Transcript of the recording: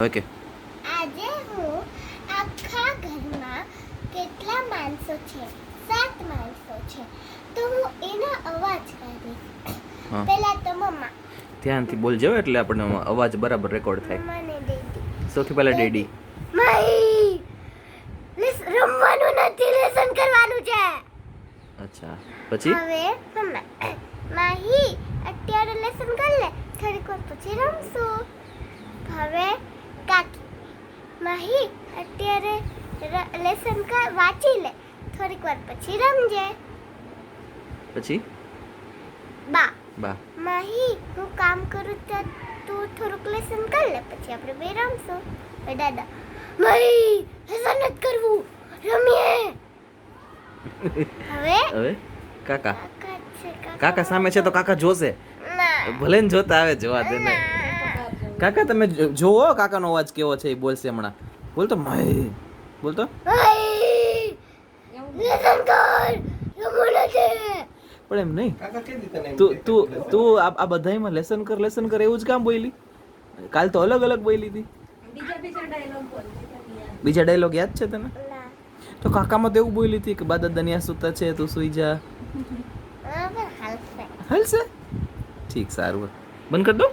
Okay. આજે હું આખા ઘરમાં કેટલા માણસો છે 7 માણસો છે તો હું એનો અવાજ કાઢીશ. હા. પહેલા તો મમ્મા ધ્યાનથી બોલજો એટલે આપણને અવાજ બરાબર રેકોર્ડ થાય. મને ડેડી સૌથી પહેલા ડેડી. માહી રમવાનું નથી લેસન કરવાનું છે. અચ્છા પછી હવે મમ્મા માહી અત્યારે લેસન કરી લે થોડીક વાર પછી રમશું. હવે કાકી માહી અત્યારે લેસન વાંચી લે થોડીક વાર પછી રમજે. પછી બા બા. માહી હું કામ કરું તો તું થોડુંક લેસન કરી લે પછી આપણે બે રમશું. હવે દાદા માહી લેસન નથી કરવું રમીએ. હવે હવે કાકા. કાકા છે કાકા સામે છે તો કાકા જોશે. ના ભલે ને જોતા આવે જોવા દે ને. કાકા તમે જોવો કાકાનો અવાજ કેવો છે એ બોલશે હમણાં. બોલ તો માહી. બોલ તો. માહી લેસન કર રમવું નથી. પણ એમ નહીં. કાકા કે દી તને તું આ બધાયમાં લેસન કર એવું જ કામ બોલી? કાલ તો અલગ અલગ બોલી હતી. બીજા ડાયલોગ યાદ છે તને? ના તો કાકામાં તો એવું બોલી હતી કે બા દાદા સૂતા છે તું સુઈ જા. પણ હાલશે. હાલશે? ઠીક સારું. બંધ કર દો.